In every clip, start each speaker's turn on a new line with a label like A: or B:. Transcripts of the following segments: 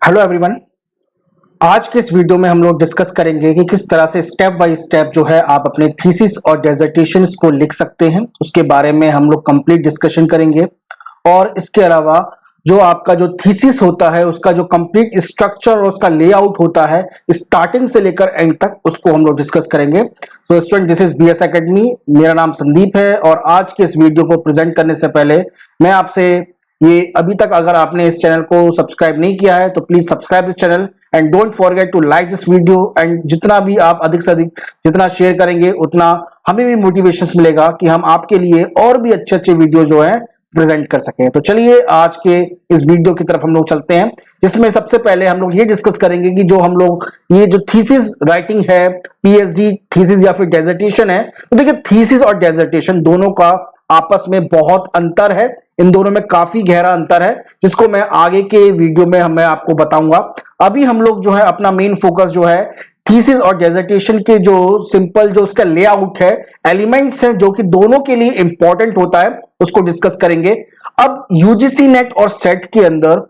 A: Hello everyone. आज के इस वीडियो में हम लोग डिस्कस करेंगे कि किस तरह से स्टेप बाय स्टेप जो है आप अपने थीसिस और डिसर्टेशंस को लिख सकते हैं। उसके बारे में हम लोग कंप्लीट डिस्कशन करेंगे और इसके अलावा जो आपका जो थीसिस होता है उसका जो कंप्लीट स्ट्रक्चर और उसका लेआउट होता है स्टार्टिंग से लेकर एंड तक उसको हम लोग डिस्कस करेंगे। तो student, this is BS academy. मेरा नाम संदीप है और आज के इस वीडियो को प्रेजेंट करने से पहले मैं आपसे ये अभी तक अगर आपने इस चैनल को सब्सक्राइब नहीं किया है तो please subscribe this channel and don't forget to like this video. And जितना भी आप अधिक से अधिक जितना शेयर करेंगे उतना हमें भी मोटिवेशन मिलेगा कि हम आपके लिए और भी अच्छे अच्छे वीडियो जो है प्रेजेंट कर सकें। तो चलिए आज के इस वीडियो की तरफ हम लोग चलते हैं, जिसमें सबसे पहले हम लोग ये डिस्कस करेंगे कि जो हम लोग ये जो थीसिस राइटिंग है, पीएचडी थीसिस या फिर डेजर्टेशन है, तो देखिए थीसिस और डेजर्टेशन दोनों का आपस में बहुत अंतर है। इन दोनों में काफी गहरा अंतर है जिसको मैं आगे के वीडियो में मैं आपको बताऊंगा। अभी हम लोग जो है अपना मेन फोकस जो है थीसिस और डेजर्टेशन के जो सिंपल जो उसका लेआउट है, एलिमेंट्स हैं जो कि दोनों के लिए इंपॉर्टेंट होता है, उसको डिस्कस करेंगे। अब यूजीसी नेट और सेट के अंदर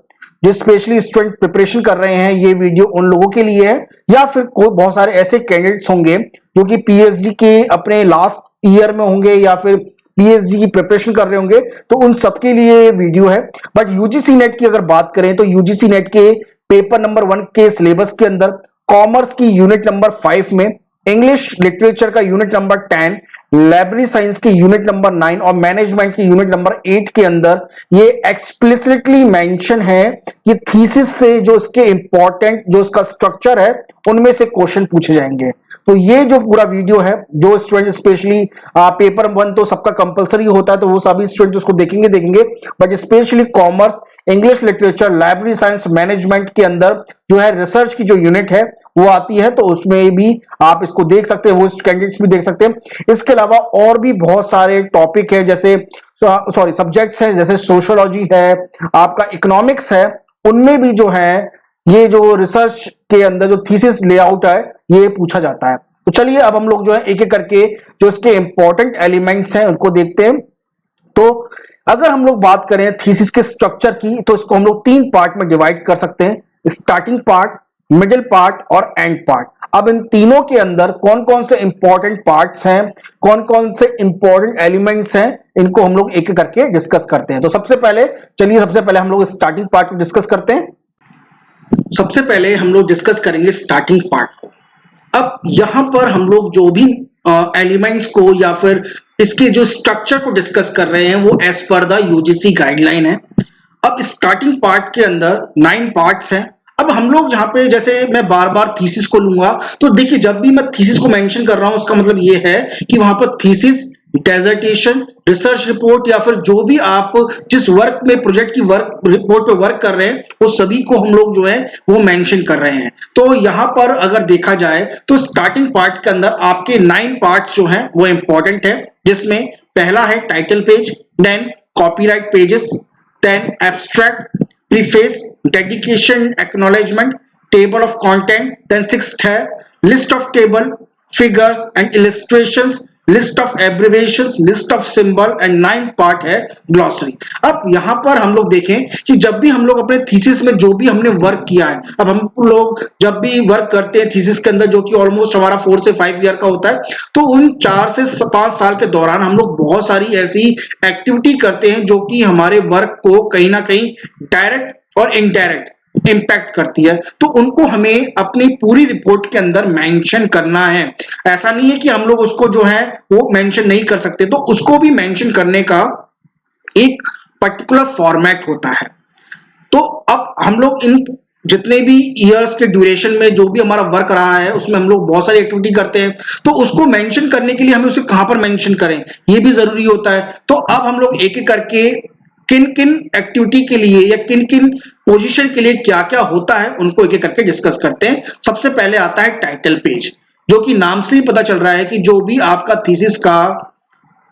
A: जो स्पेशली स्टूडेंट प्रिपरेशन कर रहे हैं, ये वीडियो उन लोगों के लिए है या फिर कोई बहुत सारे ऐसे कैंडिडेट्स होंगे जो कि पीएचडी के अपने लास्ट ईयर में होंगे या फिर पीएचडी की प्रिपरेशन कर रहे होंगे, तो उन सबके लिए वीडियो है। बट यूजीसी नेट की अगर बात करें तो यूजीसी नेट के पेपर नंबर 1 के सिलेबस के अंदर कॉमर्स की यूनिट नंबर 5 में, इंग्लिश लिटरेचर का यूनिट नंबर 10, लाइब्रेरी साइंस की यूनिट नंबर 9 और मैनेजमेंट की यूनिट नंबर 8 के अंदर ये एक्सप्लिसिटली मेंशन है कि थीसिस से जो इसके इंपॉर्टेंट जो इसका स्ट्रक्चर है उनमें से क्वेश्चन पूछे जाएंगे। तो ये जो पूरा वीडियो है, जो स्टूडेंट स्पेशली पेपर 1 तो सबका कंपलसरी होता है तो वो सभी स्टूडेंट उसको देखेंगे, but specially commerce, English literature, library science, management के अंदर जो है रिसर्च की जो यूनिट है वो आती है, तो उसमें भी आप इसको देख सकते हैं, वो कैंडिडेट्स भी देख सकते हैं। इसके अलावा और भी बहुत सारे टॉपिक है, जैसे सब्जेक्ट्स हैं, जैसे सोशियोलॉजी है, आपका इकोनॉमिक्स है, उनमें भी जो है ये जो रिसर्च के अंदर जो थीसिस लेआउट है ये पूछा जाता है। तो चलिए अब हम लोग जो है एक एक करके जो इसके इंपॉर्टेंट एलिमेंट्स हैं उनको देखते हैं। तो अगर हम लोग बात करें थीसिस के स्ट्रक्चर की तो इसको हम लोग 3 पार्ट में डिवाइड कर सकते हैं, स्टार्टिंग पार्ट, मिडिल पार्ट और एंड पार्ट। अब इन तीनों के अंदर कौन कौन से इंपॉर्टेंट पार्ट्स हैं, कौन कौन से इंपॉर्टेंट एलिमेंट्स हैं, इनको हम लोग एक एक करके डिस्कस करते हैं। तो सबसे पहले हम लोग स्टार्टिंग पार्ट को डिस्कस करते हैं। सबसे पहले हम लोग डिस्कस करेंगे स्टार्टिंग पार्ट को। अब यहां पर हम लोग जो भी एलिमेंट्स को या फिर इसके जो स्ट्रक्चर को डिस्कस कर रहे हैं वो as per the UGC guideline है। अब स्टार्टिंग पार्ट के अंदर 9 पार्ट्स हैं। अब हम लोग यहाँ पे जैसे मैं बार बार थीसिस को लूंगा, तो देखिए जब भी मैं थीसिस को मेंशन कर रहा हूं उसका मतलब ये है कि वहां पर थीसिस, डेजर्टेशन, रिसर्च रिपोर्ट या फिर जो भी आप जिस वर्क में प्रोजेक्ट की वर्क रिपोर्ट पे वर्क कर रहे हैं वो सभी को हम लोग जो है वो मेंशन कर रहे हैं। तो यहां पर अगर देखा जाए तो स्टार्टिंग पार्ट के अंदर आपके 9 पार्ट्स जो हैं वो इंपॉर्टेंट है, जिसमें पहला है title page, then copyright pages, then abstract, preface, dedication, acknowledgement, table of content, then 6th है list of table, figures and illustrations, list of abbreviations, list of symbol and 9th part है glossary. अब यहां पर हम लोग देखें कि जब भी हम लोग अपने थीसिस में जो भी हमने वर्क किया है, अब हम लोग जब भी वर्क करते हैं थीसिस के अंदर जो कि ऑलमोस्ट हमारा 4 से 5 ईयर का होता है, तो उन 4 से 5 साल के दौरान हम लोग बहुत सारी ऐसी एक्टिविटी करते हैं जो कि हमारे वर्क को कहीं ना कहीं डायरेक्ट और इनडायरेक्ट इंपैक्ट करती है, तो उनको हमें अपनी पूरी रिपोर्ट के अंदर मेंशन करना है। ऐसा नहीं है कि हम लोग उसको जो है वो मेंशन नहीं कर सकते, तो उसको भी मेंशन करने का एक पर्टिकुलर फॉर्मेट होता है। तो अब हम लोग इन जितने भी इयर्स के ड्यूरेशन में जो भी हमारा वर्क रहा है उसमें हम लोग बहुत सारी एक्टिविटी करते हैं, तो उसको मेंशन करने के लिए हमें उसे कहां पर मेंशन करें ये भी जरूरी होता है। तो अब हम लोग एक एक करके किन किन एक्टिविटी के लिए या किन किन पोजीशन के लिए क्या क्या होता है उनको एक एक करके डिस्कस करते हैं। सबसे पहले आता है टाइटल पेज, जो कि नाम से ही पता चल रहा है कि जो भी आपका थीसिस का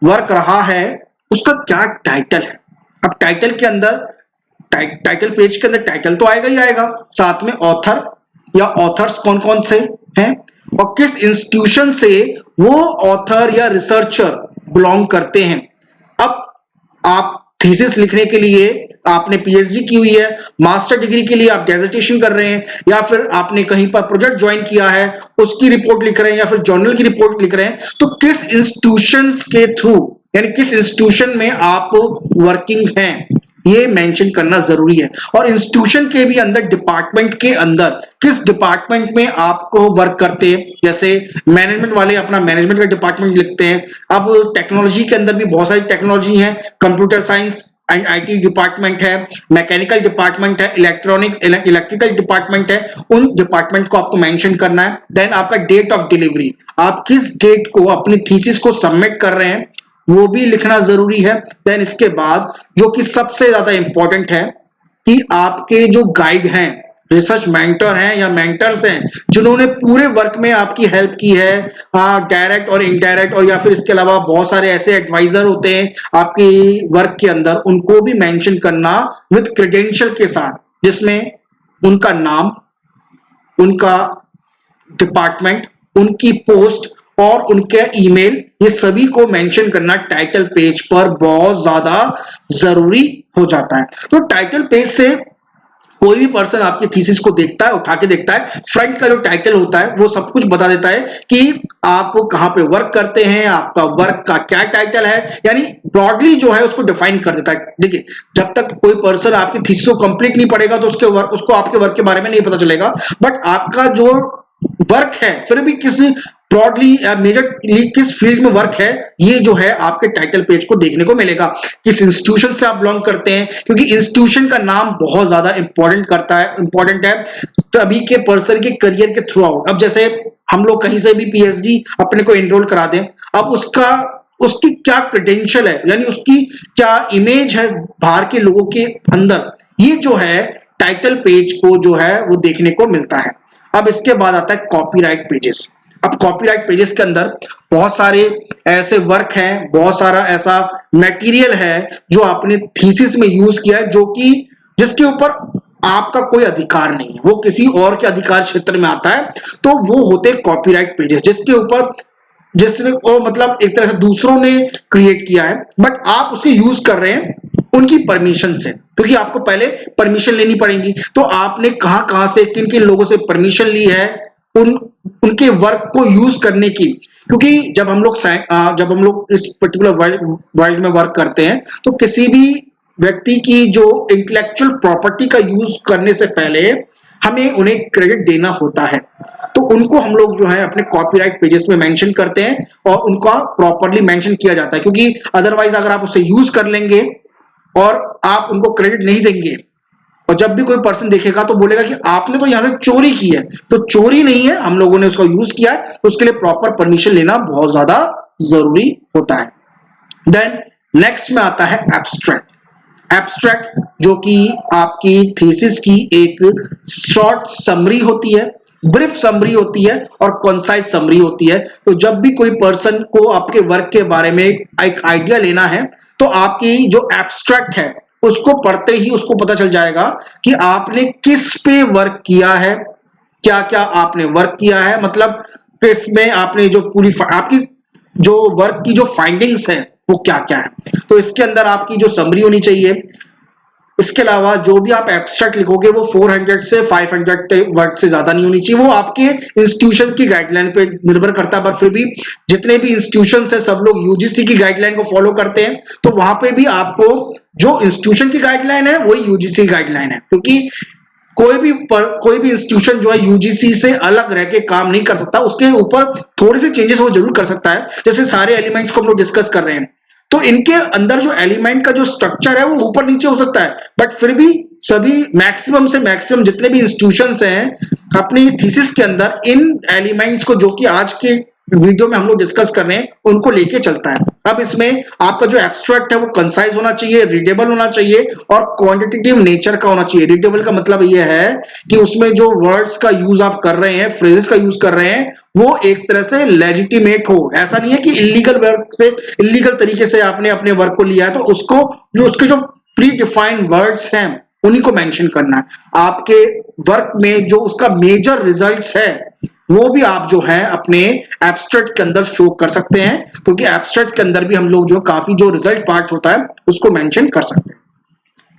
A: वर्क रहा है उसका क्या टाइटल है। अब टाइटल के अंदर टाइटल पेज के अंदर टाइटल तो आएगा ही आएगा, साथ में ऑथर या ऑथर्स कौन कौन से हैं और किस इंस्टीट्यूशन से वो ऑथर या रिसर्चर बिलोंग करते हैं। अब आप थीसिस लिखने के लिए आपने पीएचडी की हुई है, मास्टर डिग्री के लिए आप डेजर्टेशन कर रहे हैं, या फिर आपने कहीं पर प्रोजेक्ट ज्वाइन किया है उसकी रिपोर्ट लिख रहे हैं, या फिर जर्नल की रिपोर्ट लिख रहे हैं, तो किस इंस्टीट्यूशंस के थ्रू यानी किस इंस्टीट्यूशन में आप वर्किंग हैं ये मेंशन करना जरूरी है। और इंस्टीट्यूशन के भी अंदर डिपार्टमेंट के अंदर किस डिपार्टमेंट में आपको वर्क करते हैं, जैसे मैनेजमेंट वाले अपना मैनेजमेंट का डिपार्टमेंट लिखते हैं। अब टेक्नोलॉजी के अंदर भी बहुत सारी टेक्नोलॉजी है, computer science and IT department है, मैकेनिकल डिपार्टमेंट है, इलेक्ट्रिकल डिपार्टमेंट है, उन डिपार्टमेंट को आपको मेंशन करना है। देन आपका डेट ऑफ डिलीवरी, आप किस डेट को अपनी थीसिस को सबमिट कर रहे हैं वो भी लिखना जरूरी है। देन इसके बाद जो कि सबसे ज्यादा इंपॉर्टेंट है कि आपके जो गाइड हैं, रिसर्च मेंटर हैं या मेंटर्स हैं जिन्होंने पूरे वर्क में आपकी हेल्प की है, डायरेक्ट और इनडायरेक्ट, और या फिर इसके अलावा बहुत सारे ऐसे एडवाइजर होते हैं आपके वर्क के अंदर, उनको भी मेंशन करना विद क्रेडेंशियल के साथ, जिसमें उनका नाम, उनका डिपार्टमेंट, उनकी पोस्ट और उनके ईमेल, ये सभी को मेंशन करना टाइटल पेज पर बहुत ज्यादा जरूरी हो जाता है। तो टाइटल पेज से कोई भी पर्सन आपके थीसिस को देखता है, उठा के देखता है, फ्रंट का जो टाइटल होता है वो सब कुछ बता देता है कि आप कहां पे वर्क करते हैं, आपका वर्क का क्या टाइटल है, यानी ब्रॉडली जो है उसको डिफाइन कर देता है। देखिए, जब तक कोई पर्सन आपकी थीसिस को कंप्लीट नहीं पढ़ेगा तो उसको आपके वर्क के बारे में नहीं पता चलेगा, बट आपका जो वर्क है फिर भी किस ब्रॉडली मेजरली किस फील्ड में वर्क है ये जो है आपके टाइटल पेज को देखने को मिलेगा। किस इंस्टीट्यूशन से आप बिलोंग करते हैं, क्योंकि इंस्टीट्यूशन का नाम बहुत ज्यादा इंपॉर्टेंट है सभी के पर्सन के करियर के थ्रू आउट। अब जैसे हम लोग कहीं से भी पीएचडी अपने को एनरोल करा दें, अब उसकी क्या क्रेडेंशियल है, यानी उसकी क्या इमेज है बाहर के लोगों के अंदर, ये जो है टाइटल पेज को जो है वो देखने को मिलता है। अब इसके बाद आता है कॉपीराइट पेजेस। अब कॉपीराइट पेजेस के अंदर बहुत सारे ऐसे वर्क हैं, बहुत सारा ऐसा मटेरियल है जो आपने थीसिस में यूज किया है, जो कि जिसके ऊपर आपका कोई अधिकार नहीं है, वो किसी और के अधिकार क्षेत्र में आता है, तो वो होते हैं कॉपीराइट पेजेस, जिसने वो मतलब एक तरह से दूसरों ने क्रिएट किया है, बट आप उसे यूज कर रहे हैं उनकी परमिशन से, क्योंकि आपको पहले परमिशन लेनी पड़ेगी। तो आपने कहां से किन किन लोगों से परमिशन ली है उनके वर्क को यूज करने की, क्योंकि जब हम लोग इस पर्टिकुलर वर्ल्ड में वर्क करते हैं तो किसी भी व्यक्ति की जो इंटेलेक्चुअल प्रॉपर्टी का यूज करने से पहले हमें उन्हें क्रेडिट देना होता है, तो उनको हम लोग जो है अपने कॉपीराइट पेजेस में मेंशन करते हैं और उनका प्रॉपर्ली मेंशन किया जाता है, क्योंकि अदरवाइज अगर आप उसे यूज कर लेंगे और आप उनको क्रेडिट नहीं देंगे और जब भी कोई पर्सन देखेगा तो बोलेगा कि आपने तो यहां से चोरी की है, तो चोरी नहीं है, हम लोगों ने उसका यूज किया है, तो उसके लिए प्रॉपर परमिशन लेना बहुत ज्यादा जरूरी होता है। देन नेक्स्ट में आता है एब्स्ट्रैक्ट, जो कि आपकी थीसिस की एक शॉर्ट समरी होती है, ब्रीफ समरी होती है और कंसाइज समरी होती है। तो जब भी कोई पर्सन को आपके वर्क के बारे में एक आइडिया लेना है तो आपकी जो एब्स्ट्रैक्ट है उसको पढ़ते ही उसको पता चल जाएगा कि आपने किस पे वर्क किया है, क्या क्या आपने वर्क किया है, मतलब किस में आपने जो पूरी आपकी जो वर्क की जो फाइंडिंग्स है वो क्या क्या है। तो इसके अंदर आपकी जो समरी होनी चाहिए। इसके अलावा जो भी आप एब्स्ट्रैक्ट लिखोगे वो 400 से 500 वर्ड से ज्यादा नहीं होनी चाहिए, वो आपके इंस्टीट्यूशन की गाइडलाइन पे निर्भर करता है, पर फिर भी जितने भी इंस्टीट्यूशन है सब लोग यूजीसी की गाइडलाइन को फॉलो करते हैं, तो वहां पे भी आपको जो इंस्टीट्यूशन की गाइडलाइन है वही यूजीसी गाइडलाइन है, क्योंकि कोई भी इंस्टीट्यूशन जो है यूजीसी से अलग रह के काम नहीं कर सकता, उसके ऊपर थोड़े से चेंजेस वो जरूर कर सकता है। जैसे सारे एलिमेंट्स को हम लोग डिस्कस कर रहे हैं तो इनके अंदर जो एलिमेंट का जो स्ट्रक्चर है वो ऊपर नीचे हो सकता है, बट फिर भी सभी मैक्सिमम से मैक्सिमम जितने भी इंस्टीट्यूशंस हैं अपनी थीसिस के अंदर इन एलिमेंट्स को जो कि आज के वीडियो में हम लोग डिस्कस कर रहे हैं उनको लेके चलता है। अब इसमें आपका जो एब्स्ट्रैक्ट है वो कंसाइज होना चाहिए, रीडेबल होना चाहिए और क्वांटिटेटिव नेचर का होना चाहिए। रीडेबल का मतलब ये है कि उसमें जो वर्ड्स का यूज आप कर रहे हैं, फ्रेजेस का यूज कर रहे हैं, वो एक तरह से लेजिटिमेट हो। ऐसा नहीं है कि इलीगल तरीके से आपने अपने वर्क को लिया है, तो उसके जो प्री डिफाइंड वर्ड्स हैं उन्हीं को मेंशन करना है। आपके वर्क में जो उसका मेजर रिजल्ट्स है वो भी आप जो है अपने एब्स्ट्रैक्ट के अंदर शो कर सकते हैं, क्योंकि एब्स्ट्रैक्ट के अंदर भी हम लोग जो काफी जो रिजल्ट पार्ट होता है उसको मेंशन कर सकते हैं।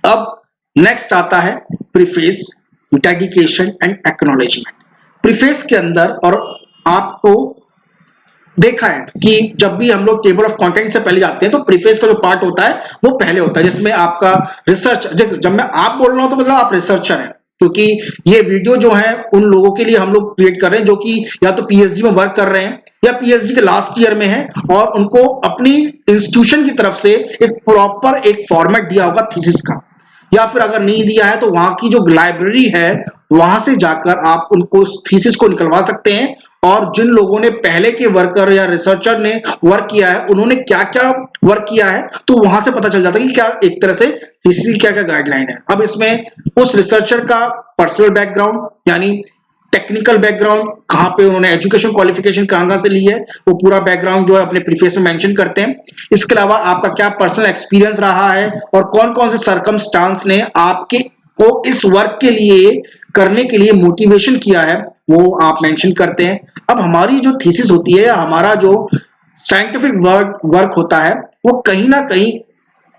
A: अब नेक्स्ट आता है preface, dedication and acknowledgement. Preface के अंदर, और आपको देखा है कि जब भी हम लोग टेबल ऑफ कंटेंट से पहले जाते हैं तो प्रीफेस का जो पार्ट होता है वो पहले होता है, जिसमें आपका रिसर्च, जब मैं आप बोल रहा हूं तो मतलब आप रिसर्चर हैं, क्योंकि ये वीडियो जो है उन लोगों के लिए हम लोग क्रिएट कर रहे हैं जो कि या तो पीएचडी में वर्क कर रहे हैं या पीएचडी के लास्ट ईयर में है, और उनको अपनी इंस्टीट्यूशन की तरफ से एक प्रॉपर एक फॉर्मेट दिया होगा थीसिस का, या फिर अगर नहीं दिया है तो वहां की जो लाइब्रेरी है वहां से जाकर आप उनको थीसिस को निकलवा सकते हैं। और जिन लोगों ने पहले के वर्कर या रिसर्चर ने वर्क किया है उन्होंने क्या क्या वर्क किया है तो वहां से पता चल जाता है कि क्या एक तरह से थीसिस की क्या क्या गाइडलाइन है। अब इसमें उस रिसर्चर का पर्सनल बैकग्राउंड, यानी टेक्निकल बैकग्राउंड, कहां पे उन्होंने एजुकेशन क्वालिफिकेशन कहां से ली है, वो पूरा बैकग्राउंड जो है अपने प्रीफेस में मेंशन करते हैं। इसके अलावा आपका क्या पर्सनल एक्सपीरियंस रहा है और कौन कौन से सर्कमस्टांस ने आपके को इस वर्क के लिए करने के लिए मोटिवेशन किया है वो आप मेंशन करते हैं। अब हमारी जो थीसिस होती है या हमारा जो साइंटिफिक वर्क होता है वो कहीं ना कहीं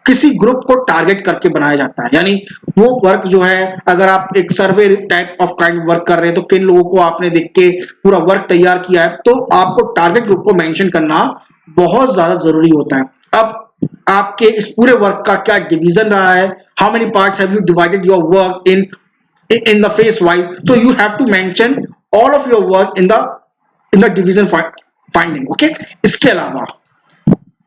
A: किसी ग्रुप को टारगेट करके बनाया जाता है, यानी वो वर्क जो है, अगर आप एक सर्वे टाइप ऑफ काइंड वर्क कर रहे हैं तो किन लोगों को आपने देख के पूरा वर्क तैयार किया है, तो आपको टारगेट ग्रुप को मेंशन करना बहुत ज्यादा जरूरी होता है। अब आपके इस पूरे वर्क का क्या डिवीजन रहा है, how many parts have you divided your work in the phase wise, so you have to mention all of your work in the division finding, okay। इसके अलावा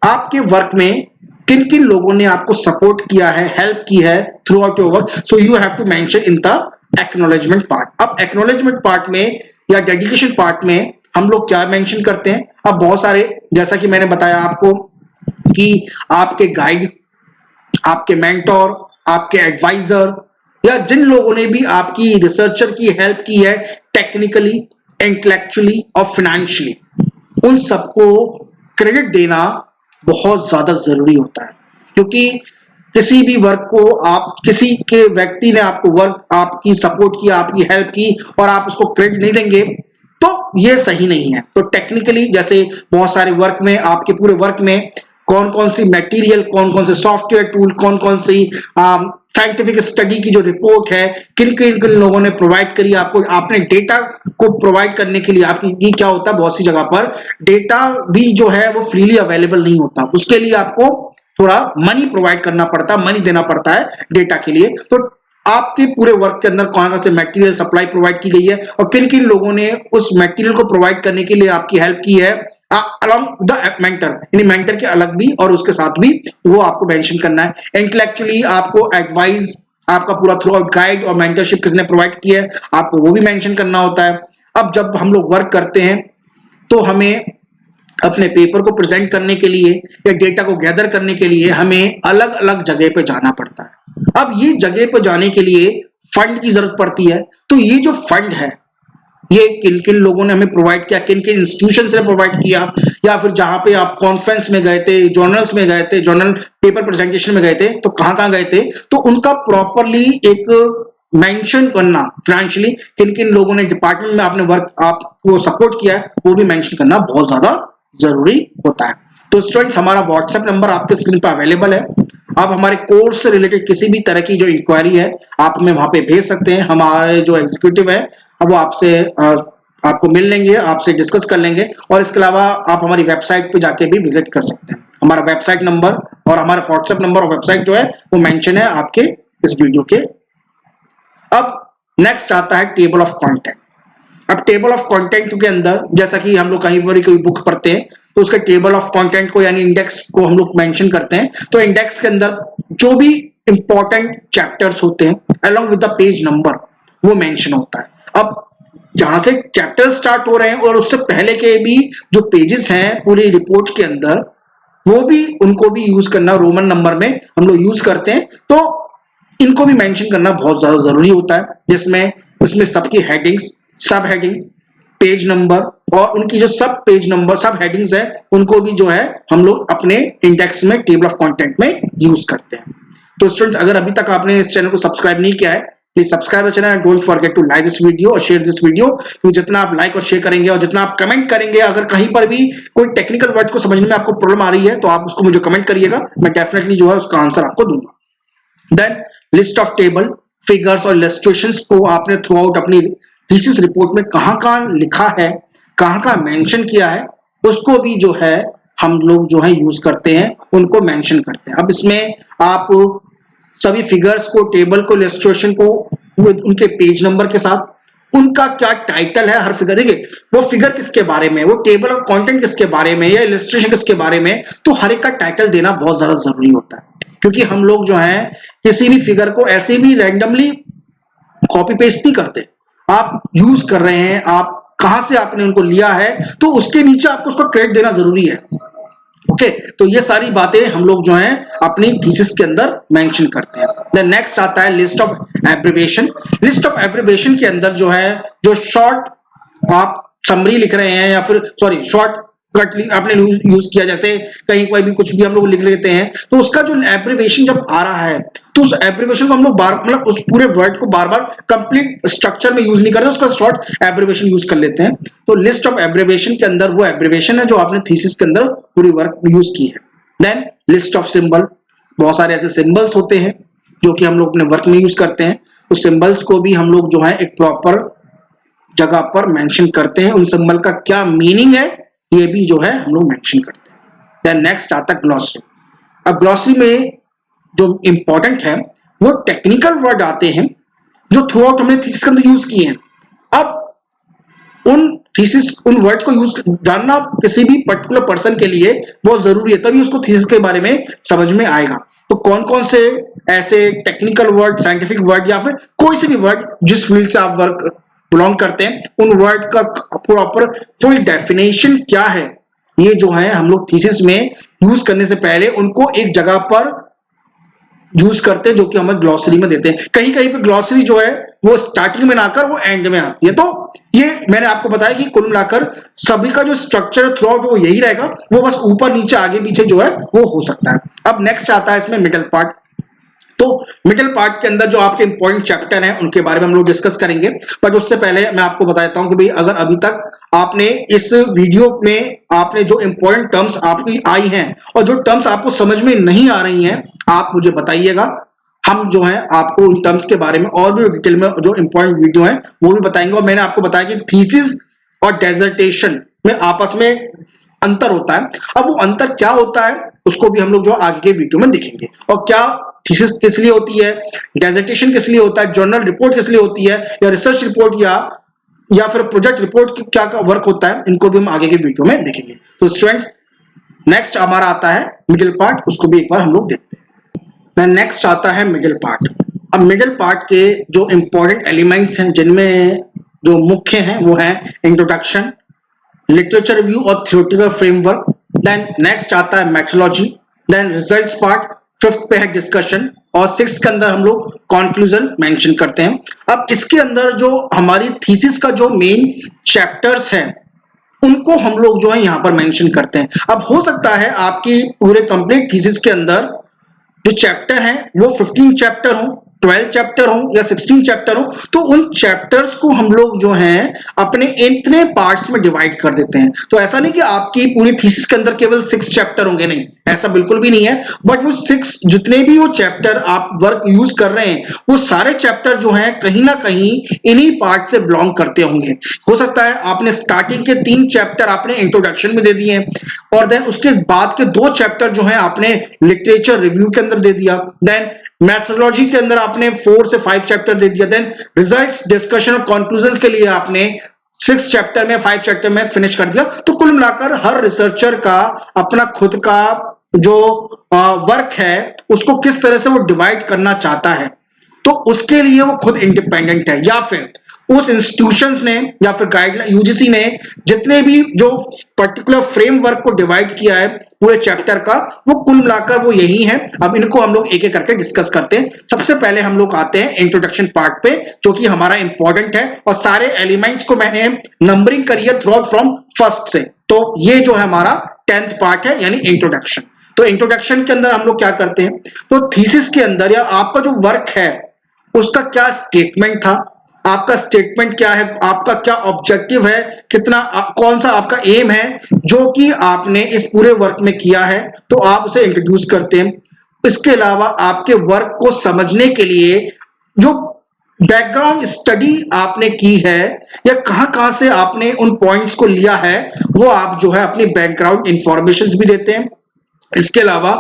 A: आपके वर्क में किन किन लोगों ने आपको सपोर्ट किया है, हेल्प की है throughout your work, so you have to mention in the acknowledgement part. अब एक्नॉलेजमेंट पार्ट में या डेडिकेशन पार्ट में हम लोग क्या मेंशन करते हैं, अब बहुत सारे, जैसा कि मैंने बताया आपको कि आपके गाइड, आपके मेंटोर, आपके एडवाइजर या जिन लोगों ने भी आपकी रिसर्चर की हेल्प की है टेक्निकली, इंटेलेक्चुअली और फाइनेंशियली, उन सबको क्रेडिट देना बहुत ज्यादा जरूरी होता है। क्योंकि किसी भी वर्क को आप, किसी के व्यक्ति ने आपको वर्क, आपकी सपोर्ट किया, आपकी हेल्प की और आप उसको क्रेडिट नहीं देंगे तो ये सही नहीं है। तो टेक्निकली, जैसे बहुत सारे वर्क में, आपके पूरे वर्क में कौन कौन सी मटेरियल, कौन कौन से सॉफ्टवेयर टूल, कौन कौन सी साइंटिफिक स्टडी की जो रिपोर्ट है किन किन लोगों ने प्रोवाइड करी आपको, आपने डेटा को प्रोवाइड करने के लिए, आपकी क्या होता है बहुत सी जगह पर डेटा भी जो है वो फ्रीली अवेलेबल नहीं होता, उसके लिए आपको थोड़ा मनी प्रोवाइड करना पड़ता है, मनी देना पड़ता है डेटा के लिए। तो आपके पूरे वर्क के अंदर कौन से मटेरियल सप्लाई प्रोवाइड की गई है और किन किन लोगों ने उस मटेरियल को प्रोवाइड करने के लिए आपकी हेल्प की है, अलॉन्ग द मेंटर, यानी मेंटर के अलग भी और उसके साथ भी वो आपको मेंशन करना है। इंटेलेक्चुअली आपको एडवाइस, आपका पूरा थ्रू आउट गाइड और मेंटरशिप किसने प्रोवाइड की है आपको वो भी मेंशन करना होता है। अब जब हम लोग वर्क करते हैं तो हमें अपने पेपर को प्रेजेंट करने के लिए या डेटा को गैदर करने के लिए हमें अलग अलग जगह पे जाना पड़ता है। अब ये जगह पे जाने के लिए फंड की जरूरत पड़ती है, तो ये जो फंड है ये किन किन लोगों ने हमें प्रोवाइड किया, किन किन इंस्टीट्यूशन ने प्रोवाइड किया, या फिर जहां पे आप कॉन्फ्रेंस में गए थे, जर्नल्स में गए थे, जर्नल पेपर प्रेजेंटेशन में गए थे, तो कहां गए थे, तो उनका प्रॉपरली एक मेंशन करना, फाइनेंशियली किन किन लोगों ने डिपार्टमेंट में आपने वर्क आपको सपोर्ट किया है वो भी मेंशन करना बहुत ज्यादा जरूरी होता है। तो स्टूडेंट्स, हमारा व्हाट्सएप नंबर आपके स्क्रीन पर अवेलेबल है, आप हमारे कोर्स से रिलेटेड किसी भी तरह की जो इंक्वायरी है आप हमें वहां पे भेज सकते हैं। हमारे जो एग्जीक्यूटिव है अब वो आपसे आपको मिल लेंगे, आपसे डिस्कस कर लेंगे, और इसके अलावा आप हमारी वेबसाइट पे जाके भी विजिट कर सकते हैं। हमारा वेबसाइट नंबर और हमारा व्हाट्सएप नंबर और वेबसाइट जो है वो मेंशन है आपके इस वीडियो के। अब नेक्स्ट आता है टेबल ऑफ कंटेंट। अब टेबल ऑफ कंटेंट के अंदर, जैसा कि हम लोग कहीं पर कोई बुक पढ़ते हैं तो उसके टेबल ऑफ कंटेंट को यानी इंडेक्स को हम लोग मेंशन करते हैं। तो इंडेक्स के अंदर जो भी इंपॉर्टेंट चैप्टर्स होते हैं along with the page number वो मेंशन होता है। अब जहां से चैप्टर स्टार्ट हो रहे हैं और उससे पहले के भी जो पेजेस हैं पूरी रिपोर्ट के अंदर वो भी, उनको भी यूज करना रोमन नंबर में हम लोग यूज करते हैं, तो इनको भी मेंशन करना बहुत ज्यादा जरूरी होता है, जिसमें उसमें सबकी हेडिंग्स, सब हेडिंग, पेज नंबर और उनकी जो सब पेज नंबर, सब हेडिंग्स है उनको भी जो है हम लोग अपने इंडेक्स में टेबल ऑफ कंटेंट में यूज करते हैं। तो स्टूडेंट्स, अगर अभी तक आपने इस चैनल को सब्सक्राइब नहीं किया है please subscribe the channel and don't forget to like this video और शेयर दिस वीडियो, क्योंकि जितना आप लाइक और शेयर करेंगे और जितना आप कमेंट करेंगे, अगर कहीं पर भी कोई टेक्निकल वर्ड को समझने में आपको प्रॉब्लम आ रही है तो आप उसको मुझे कमेंट करिएगा, मैं डेफिनेटली जो है उसका आंसर आपको दूंगा। Then list of table, figures और इलस्ट्रेशंस को आपने थ्रू आउट अपनी थीसिस रिपोर्ट में कहाँ लिखा है, कहाँ मेंशन किया है, उसको भी जो है हम लोग जो है यूज करते हैं, उनको मेंशन करते हैं। अब इसमें आप सभी फिगर्स को, टेबल को, इलस्ट्रेशन को उनके पेज नंबर के साथ, उनका क्या टाइटल है हर फिगर, देखिए वो फिगर किसके बारे में, वो टेबल और कंटेंट किसके बारे में, या इलस्ट्रेशन किसके बारे में, तो हर एक का टाइटल देना बहुत ज्यादा जरूरी होता है। क्योंकि हम लोग जो है किसी भी फिगर को ऐसे भी रैंडमली कॉपी पेस्ट नहीं करते, आप यूज कर रहे हैं, आप कहां से आपने उनको लिया है, तो उसके नीचे आपको उसका क्रेडिट देना जरूरी है। ओके, तो ये सारी बातें हम लोग जो है अपनी थीसिस के अंदर मेंशन करते हैं। देन नेक्स्ट आता है list of abbreviation. List of abbreviation के अंदर जो है, जो शॉर्ट आप समरी लिख रहे हैं या फिर सॉरी शॉर्ट कट आपने यूज किया, जैसे कहीं कोई भी कुछ भी हम लोग लिख लेते हैं, तो उसका जो एब्रिविएशन जब आ रहा है तो उस एब्रिविएशन को हम लोग बार मतलब उस पूरे वर्ड को बार बार कंप्लीट स्ट्रक्चर में यूज नहीं करते, उसका शॉर्ट एब्रिविएशन यूज कर लेते हैं। तो लिस्ट ऑफ एब्रिविएशन के अंदर वो एब्रिविएशन है जो आपने थीसिस के अंदर पूरी वर्क यूज की है। देन लिस्ट ऑफ सिंबल, बहुत सारे ऐसे सिंबल्स होते हैं जो कि हम लोग अपने वर्क में यूज करते हैं, उस सिंबल्स को भी हम लोग जो है एक प्रॉपर जगह पर मेंशन करते हैं, उन सिंबल का क्या मीनिंग है ये भी जो है हम लोग मेंशन करते हैं। देन नेक्स्ट आता है ग्लॉसरी। अब ग्लॉसरी में जो इंपॉर्टेंट है वो टेक्निकल वर्ड आते हैं जो थ्रू आउट हमने थीसिस के अंदर यूज किए हैं। अब उन वर्ड को यूज जानना किसी भी पर्टिकुलर पर्सन के लिए बहुत जरूरी है, तभी उसको थीसिस के बारे में समझ में आएगा। तो कौन कौन से ऐसे टेक्निकल वर्ड, साइंटिफिक वर्ड या फिर कोई से भी वर्ड जिस फील्ड से आप वर्क बिलोंग करते हैं, उन वर्ड का प्रॉपर फुल डेफिनेशन क्या है, ये जो है हम लोग थीसिस में यूज करने से पहले उनको एक जगह पर यूज करते हैं, जो कि हमें ग्लॉसरी में देते हैं। कहीं कहीं पे ग्लॉसरी जो है वो स्टार्टिंग में ना आकर वो एंड में आती है। तो ये मैंने आपको बताया कि कुल मिलाकर सभी का जो स्ट्रक्चर थ्रू आउट वो यही रहेगा, वो बस ऊपर नीचे आगे पीछे जो है वो हो सकता है। अब नेक्स्ट आता है इसमें मिडिल पार्ट। तो मिडिल पार्ट के अंदर जो आपके इंपॉर्टेंट चैप्टर हैं उनके बारे में हम लोग डिस्कस करेंगे, पर उससे पहले मैं आपको बता देता हूं कि भाई अगर अभी तक आपने इस वीडियो में आपने जो इंपॉर्टेंट टर्म्स आपकी आई हैं और जो टर्म्स आपको समझ में नहीं आ रही हैं, आप मुझे बताइएगा, हम जो है आपको उन टर्म्स के बारे में और भी डिटेल में जो इंपॉर्टेंट वीडियो है वो भी बताएंगे। और मैंने आपको बताया कि थीसिस और डेजर्टेशन में आपस में अंतर होता है। अब वो अंतर क्या होता है उसको भी हम लोग जो आगे के वीडियो में देखेंगे, और क्या थीसिस किस लिए होती है, डेजर्टेशन किस लिए होता है, जर्नल रिपोर्ट किस लिए होती है, या रिसर्च रिपोर्ट या फिर प्रोजेक्ट रिपोर्ट क्या वर्क होता है, इनको भी हम आगे के वीडियो में देखेंगे। तो स्टूडेंट्स नेक्स्ट हमारा आता है मिडिल पार्ट, उसको भी एक बार हम लोग देखते हैं। नेक्स्ट आता है मिडिल पार्ट। अब मिडिल पार्ट के जो इंपॉर्टेंट एलिमेंट्स हैं जिनमें जो मुख्य हैं वो है इंट्रोडक्शन, लिटरेचर रिव्यू और थ्योरेटिकल फ्रेमवर्क। देन नेक्स्ट आता है methodology, then results part, fifth पे है डिस्कशन, और सिक्स्थ के अंदर हम लोग कंक्लूजन मेंशन करते हैं। अब इसके अंदर जो हमारी थीसिस का जो मेन चैप्टर्स हैं उनको हम लोग जो है यहाँ पर मेंशन करते हैं। अब हो सकता है आपकी पूरे कंप्लीट थीसिस के अंदर जो चैप्टर हैं वो 15 चैप्टर हो, 12 चैप्टर हो या 16 चैप्टर हो, तो उन चैप्टर्स को हम लोग जो हैं अपने इतने पार्ट्स में डिवाइड कर देते हैं। तो ऐसा नहीं कि आपकी पूरी थीसिस के अंदर केवल 6 चैप्टर होंगे, नहीं, ऐसा बिल्कुल भी नहीं है। बट वो 6 जितने भी वो चैप्टर आप वर्क यूज कर रहे हैं वो सारे चैप्टर जो हैं कहीं ना कहीं इन्हीं पार्ट से बिलोंग करते होंगे। हो सकता है आपने स्टार्टिंग के 3 चैप्टर आपने इंट्रोडक्शन में दे दिए हैं, और देन उसके बाद के 2 चैप्टर जो है आपने लिटरेचर रिव्यू के अंदर दे दिया, देन मैथोडोलॉजी के अंदर आपने 4 से 5 चैप्टर दे दिया, देन रिजल्ट्स, डिस्कशन और कंक्लूजन्स के लिए आपने 6 चैप्टर में 5 चैप्टर में फिनिश कर दिया। तो कुल मिलाकर हर रिसर्चर का अपना खुद का जो वर्क है उसको किस तरह से वो डिवाइड करना चाहता है, तो उसके लिए वो खुद इंडिपेंडेंट है, या फिर उस इंस्टीट्यूशंस ने या फिर गाइडलाइन यूजीसी ने जितने भी जो पर्टिकुलर फ्रेमवर्क को डिवाइड किया है पूरे चैप्टर का, वो कुल मिलाकर वो यही है। अब इनको हम लोग एक एक करके डिस्कस करते हैं। सबसे पहले हम लोग आते हैं इंट्रोडक्शन पार्ट पे, जो कि हमारा इंपॉर्टेंट है, और सारे एलिमेंट्स को मैंने नंबरिंग करी है थ्रू आउट फ्रॉम फर्स्ट से। तो ये जो है हमारा 10th पार्ट है, यानी इंट्रोडक्शन। तो इंट्रोडक्शन के अंदर हम लोग क्या करते हैं, तो थीसिस के अंदर या आपका जो वर्क है उसका क्या स्टेटमेंट था, आपका स्टेटमेंट क्या है, आपका क्या ऑब्जेक्टिव है, कितना कौन सा आपका एम है जो कि आपने इस पूरे वर्क में किया है, तो आप उसे इंट्रोड्यूस करते हैं। इसके अलावा आपके वर्क को समझने के लिए जो बैकग्राउंड स्टडी आपने की है या कहां से आपने उन पॉइंट्स को लिया है, वो आप जो है अपनी बैकग्राउंड इंफॉर्मेशन भी देते हैं। इसके अलावा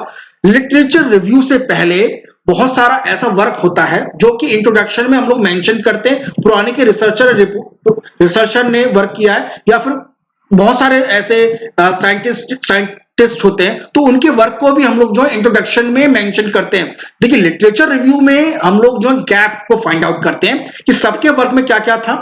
A: लिटरेचर रिव्यू से पहले बहुत सारा ऐसा वर्क होता है जो कि इंट्रोडक्शन में हम लोग मेंशन करते हैं, पुराने के रिसर्चर ने वर्क किया है या फिर बहुत सारे ऐसे साइंटिस्ट होते हैं, तो उनके वर्क को भी हम लोग जो है इंट्रोडक्शन में मेंशन करते हैं। देखिए लिटरेचर रिव्यू में हम लोग जो गैप को फाइंड आउट करते हैं कि सबके वर्क में क्या क्या था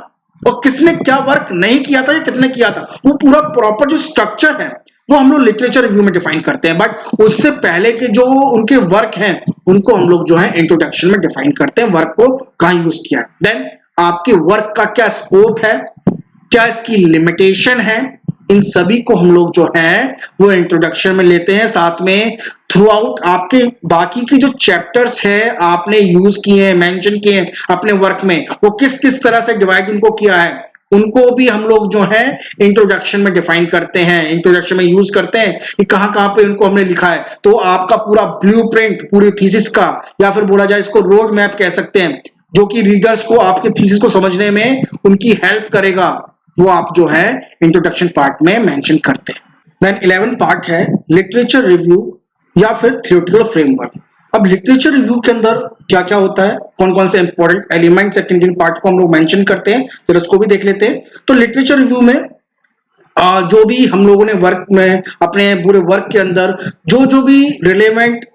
A: और किसने क्या वर्क नहीं किया था या कितने किया था, वो पूरा प्रॉपर जो स्ट्रक्चर है वो हम लोग लिटरेचर रिव्यू में डिफाइन करते हैं। बट उससे पहले के जो उनके वर्क हैं उनको हम लोग जो है इंट्रोडक्शन में डिफाइन करते हैं, वर्क को कहां यूज किया है। देन आपके वर्क का क्या स्कोप है, क्या इसकी लिमिटेशन है, इन सभी को हम लोग जो है वो इंट्रोडक्शन में लेते हैं। साथ में थ्रू आउट आपके बाकी के जो चैप्टर्स है आपने यूज किए हैं, मेंशन किए हैं अपने वर्क में, वो किस किस तरह से डिवाइड उनको किया है, उनको भी हम लोग जो है इंट्रोडक्शन में डिफाइन करते हैं, इंट्रोडक्शन में यूज करते हैं कि कहां कहां पे उनको हमने लिखा है। तो आपका पूरा ब्लूप्रिंट पूरी थीसिस का, या फिर बोला जाए इसको रोड मैप कह सकते हैं, जो कि रीडर्स को आपके थीसिस को समझने में उनकी हेल्प करेगा, वो आप जो है इंट्रोडक्शन पार्ट में मेंशन करते हैं। देन 11 पार्ट है लिटरेचर रिव्यू या फिर थियोरेटिकल फ्रेमवर्क। अब लिटरेचर रिव्यू के अंदर क्या क्या होता है, कौन कौन से इंपॉर्टेंट एलिमेंट्स या किन किन पार्ट को हम लोग मेंशन करते हैं, फिर उसको भी देख लेते हैं। तो लिटरेचर रिव्यू में जो भी हम लोगों ने वर्क में अपने पूरे वर्क के अंदर जो भी रिलेवेंट